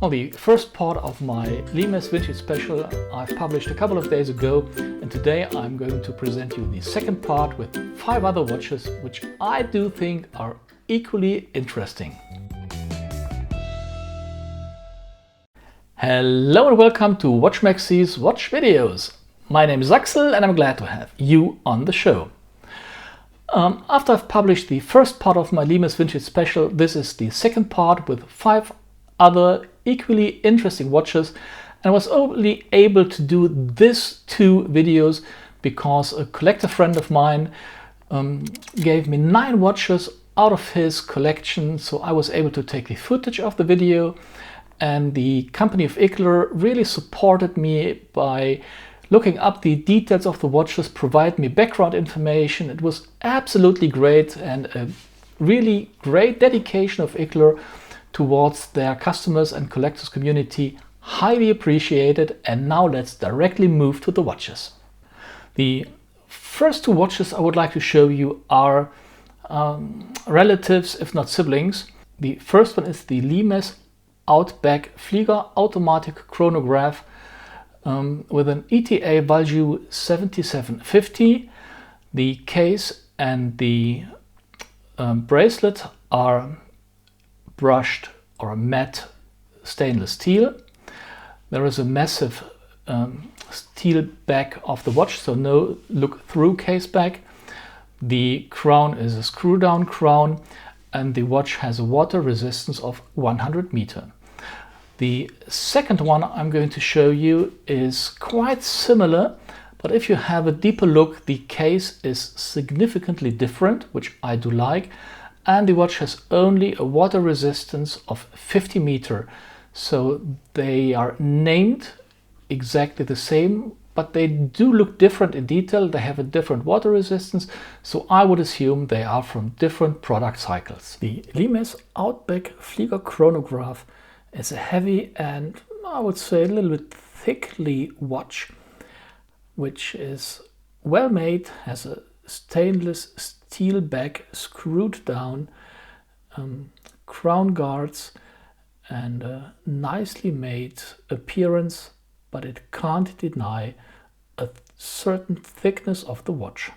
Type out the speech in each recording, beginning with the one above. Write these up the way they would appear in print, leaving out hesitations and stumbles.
Well, the first part of my Ickler Vintage Special I've published a couple of days ago, and today I'm going to present you the second part with 5 other watches which I do think are equally interesting. Hello and welcome to Watch Max's Watch Videos. My name is Axel and I'm glad to have you on the show. After I've published the first part of my Ickler Vintage Special, this is the second part with 5 other equally interesting watches, and I was only able to do these 2 videos because a collector friend of mine gave me 9 watches out of his collection, so I was able to take the footage of the video, and the company of Ickler really supported me by looking up the details of the watches, provide me background information. It was absolutely great and a really great dedication of Ickler towards their customers and collectors community. Highly appreciated. And now let's directly move to the watches. The first 2 watches I would like to show you are relatives, if not siblings. The first one is the Ickler Outback Flieger Automatic Chronograph with an ETA value 7750. The case and the bracelet are brushed or matte stainless steel. There is a massive steel back of the watch, so no look-through case back. The crown is a screw-down crown, and the watch has a water resistance of 100 meters. The second one I'm going to show you is quite similar, but if you have a deeper look, the case is significantly different, which I do like, and the watch has only a water resistance of 50 meters. So they are named exactly the same, but they do look different in detail. They have a different water resistance, so I would assume they are from different product cycles. The Ickler Outback Flieger Chronograph is a heavy and I would say a little bit thickly watch, which is well made, has a stainless steel back, screwed down, crown guards, and a nicely made appearance, but it can't deny a certain thickness of the watch.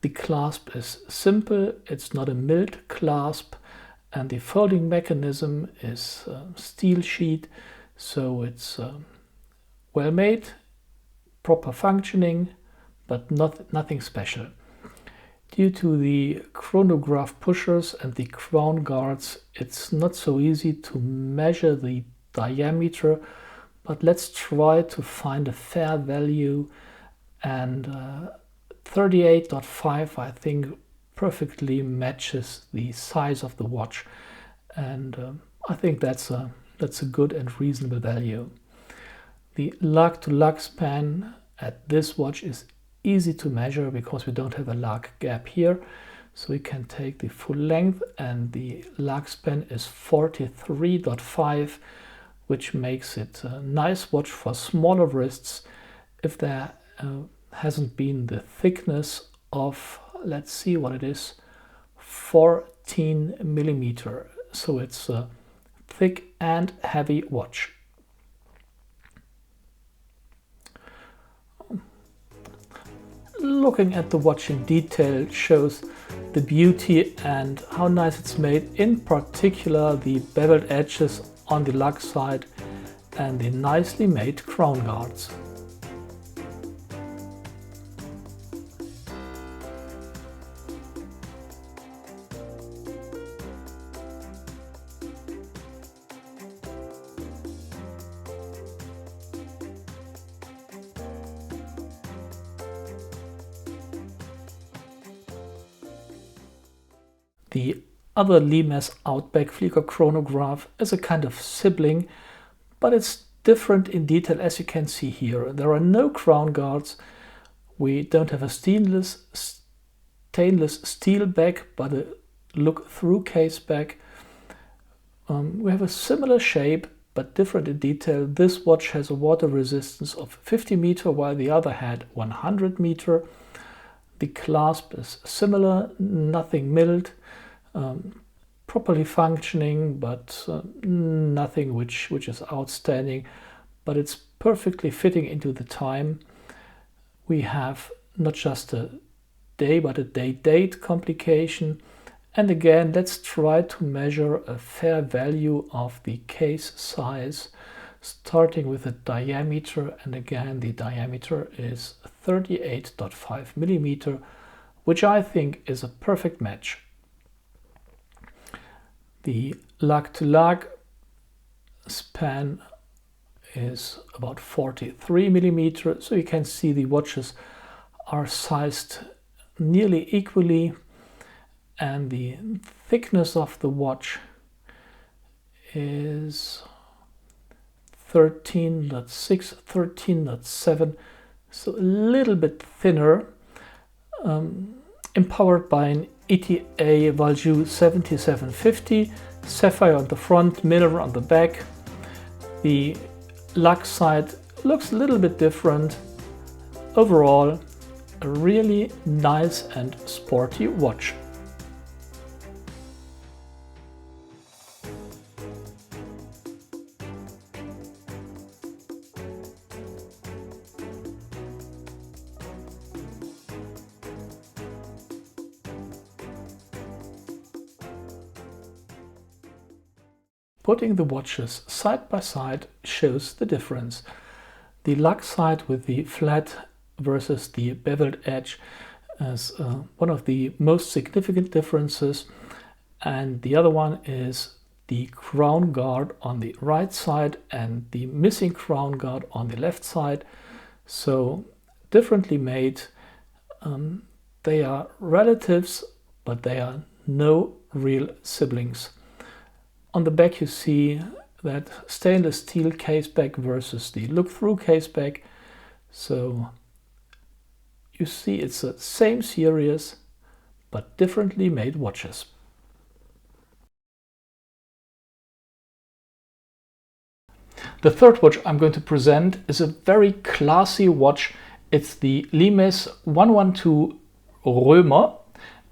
The clasp is simple, it's not a milled clasp, and the folding mechanism is steel sheet, so it's well made, proper functioning, but nothing special. Due to the chronograph pushers and the crown guards, it's not so easy to measure the diameter, but let's try to find a fair value, and 38.5 I think perfectly matches the size of the watch, and I think that's a good and reasonable value. The lug to lug span at this watch is easy to measure because we don't have a lug gap here, so we can take the full length, and the lug span is 43.5, which makes it a nice watch for smaller wrists if there hasn't been the thickness of, let's see what it is, 14 millimeter. So it's a thick and heavy watch. Looking at the watch in detail shows the beauty and how nice it's made, in particular the beveled edges on the lug side and the nicely made crown guards. The other Ickler Outback Flieger Chronograph is a kind of sibling, but it's different in detail, as you can see here. There are no crown guards. We don't have a stainless steel back, but a look-through case back. We have a similar shape, but different in detail. This watch has a water resistance of 50 meters, while the other had 100 meters. The clasp is similar, nothing milled. properly functioning, but nothing which is outstanding. But it's perfectly fitting into the time. We have not just a day, but a day-date complication. And again, let's try to measure a fair value of the case size, starting with the diameter. And again, the diameter is 38.5 millimeter, which I think is a perfect match. The lug-to-lug span is about 43 millimeter, so you can see the watches are sized nearly equally, and the thickness of the watch is 13.6, 13.7, so a little bit thinner, empowered by an ETA Valjoux 7750, sapphire on the front, mirror on the back. The lug side looks a little bit different. Overall, a really nice and sporty watch. Putting the watches side by side shows the difference. The lug side with the flat versus the beveled edge is one of the most significant differences, and the other one is the crown guard on the right side and the missing crown guard on the left side. So differently made. They are relatives, but they are no real siblings. On the back you see that stainless steel case back versus the look-through case back. So you see it's the same series, but differently made watches. The third watch I'm going to present is a very classy watch. It's the Limes 112 Royma.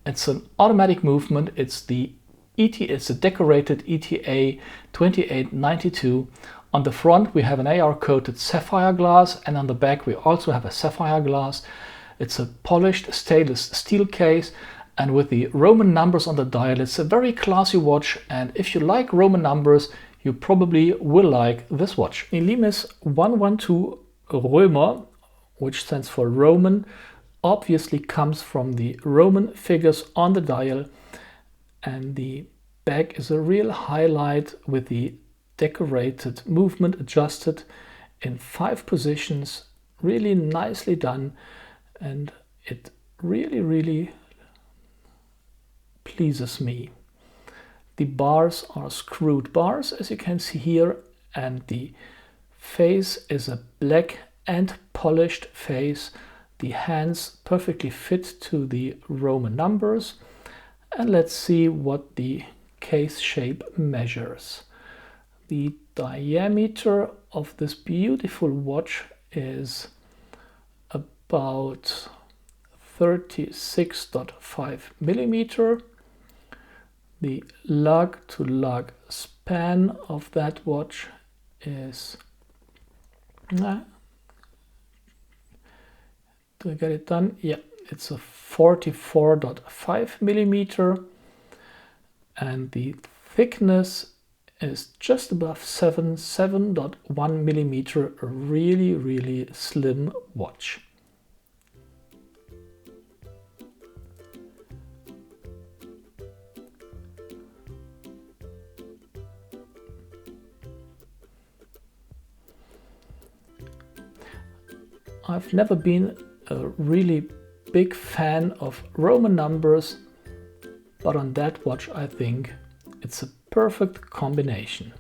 It's an automatic movement. It's a decorated ETA 2892. On the front we have an AR coated sapphire glass, and on the back we also have a sapphire glass. It's a polished stainless steel case, and with the Roman numbers on the dial, it's a very classy watch, and if you like Roman numbers, you probably will like this watch. The Limes 112 Royma, which stands for Roman, obviously comes from the Roman figures on the dial, and the back is a real highlight with the decorated movement adjusted in 5 positions, really nicely done, and it really pleases me. The bars are screwed bars, as you can see here, and the face is a black and polished face. The hands perfectly fit to the Roman numbers. And let's see what the case shape measures. The diameter of this beautiful watch is about 36.5 millimeter. The lug to lug span of that watch is, do I get it done? Yeah, it's a 44.5 millimeter, and the thickness is just above 7.1 millimeter, a really slim watch. I've never been a really big fan of Roman numbers, but on that watch I think it's a perfect combination.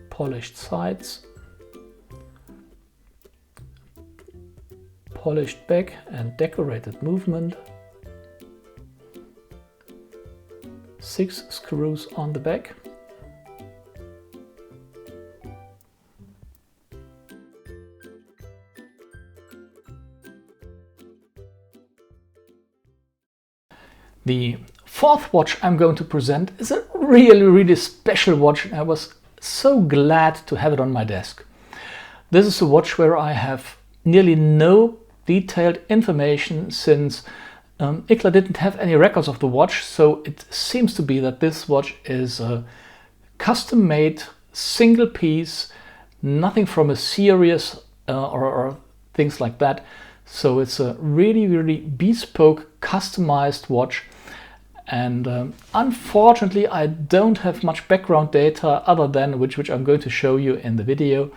Polished sides, polished back and decorated movement, 6 screws on the back. The fourth watch I'm going to present is a really special watch, and I was so glad to have it on my desk. This is a watch where I have nearly no detailed information, since Ickler didn't have any records of the watch, so it seems to be that this watch is a custom-made single piece, nothing from a series or things like that. So it's a really bespoke, customized watch. And unfortunately, I don't have much background data other than which I'm going to show you in the video.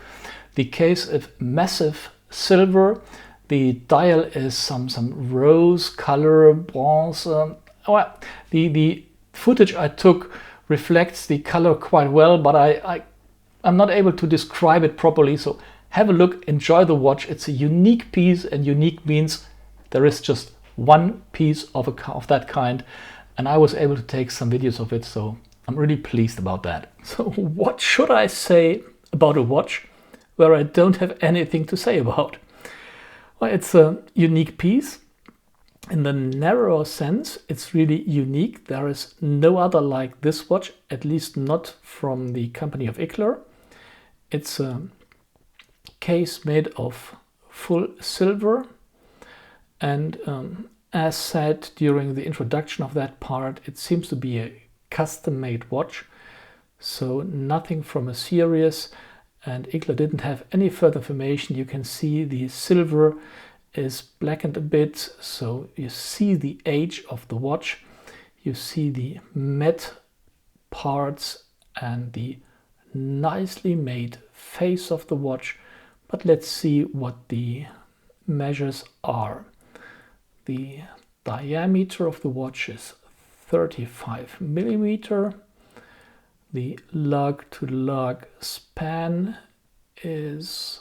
The case is massive silver. The dial is some rose color, bronze. Well, the footage I took reflects the color quite well, but I'm not able to describe it properly. So have a look, enjoy the watch. It's a unique piece, and unique means there is just one piece of that kind. And I was able to take some videos of it, so I'm really pleased about that. So what should I say about a watch where I don't have anything to say about? Well, it's a unique piece. In the narrower sense, it's really unique. There is no other like this watch, at least not from the company of Ickler. It's a case made of full silver, and as said during the introduction of that part, it seems to be a custom-made watch, so nothing from a series, and Ickler didn't have any further information. You can see the silver is blackened a bit, so you see the age of the watch, you see the matte parts and the nicely made face of the watch. But let's see what the measures are. The diameter of the watch is 35 millimeter. The lug to lug span is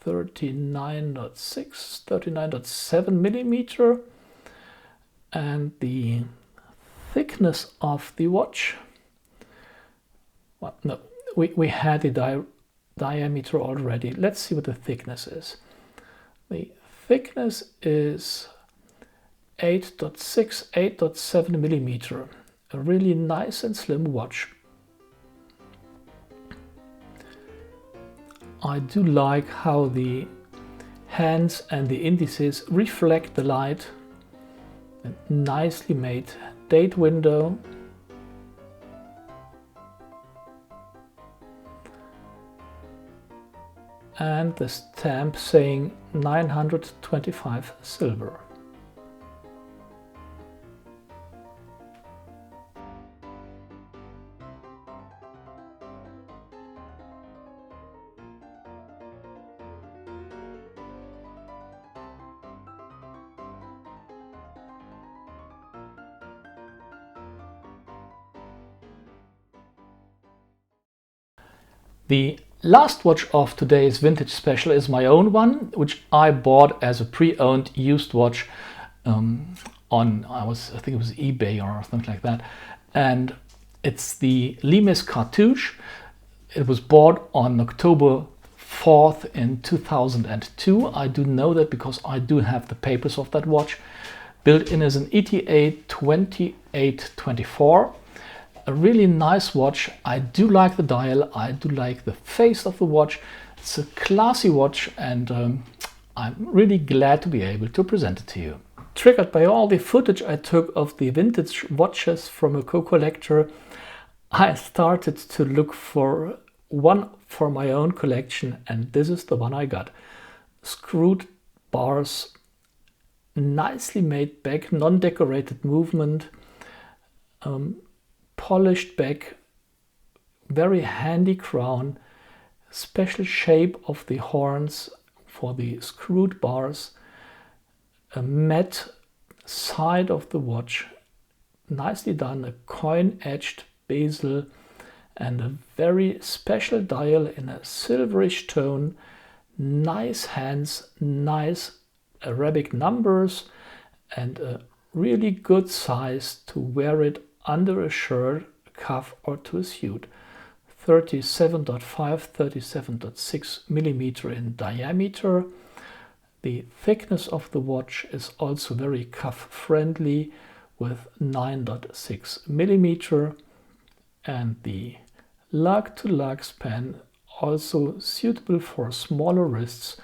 39.7 millimeter. And the thickness of the watch, well, no, we had the diameter already. Let's see what the thickness is. The thickness is 8.6, 8.7 millimeter. A really nice and slim watch. I do like how the hands and the indices reflect the light. A nicely made date window. And the stamp saying 925 silver. The last watch of today's vintage special is my own one, which I bought as a pre-owned used watch on I think it was eBay or something like that, and it's the Limes Cartouche. It was bought on October 4th in 2002. I do know that because I do have the papers of that watch. Built in as an ETA 2824. A really nice watch. I do like the dial, I do like the face of the watch. It's a classy watch, and I'm really glad to be able to present it to you. Triggered by all the footage I took of the vintage watches from a co-collector, I started to look for one for my own collection, and this is the one I got. Screwed bars, nicely made back, non-decorated movement, polished back, very handy crown, special shape of the horns for the screwed bars, a matte side of the watch, nicely done, a coin-edged bezel, and a very special dial in a silverish tone, nice hands, nice Arabic numbers, and a really good size to wear it under a shirt, a cuff, or to a suit. 37.5, 37.6 millimeter in diameter. The thickness of the watch is also very cuff friendly, with 9.6 millimeter, and the lug to lug span also suitable for smaller wrists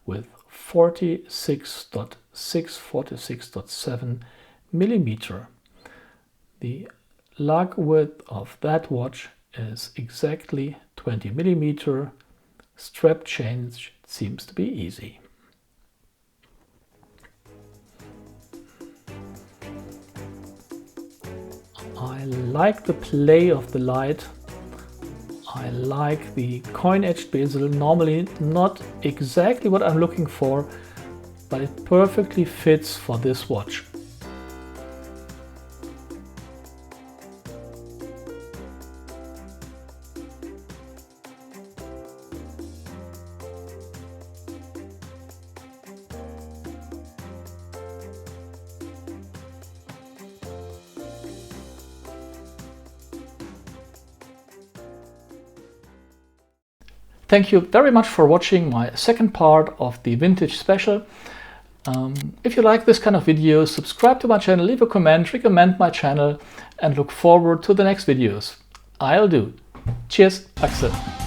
with 46.6, 46.7 millimeter. The lug width of that watch is exactly 20 millimeter. Strap change seems to be easy. I like the play of the light. I like the coin-edged bezel. Normally not exactly what I'm looking for, but it perfectly fits for this watch. Thank you very much for watching my second part of the Vintage Special. If you like this kind of video, subscribe to my channel, leave a comment, recommend my channel, and look forward to the next videos. I'll do. Cheers, Axel.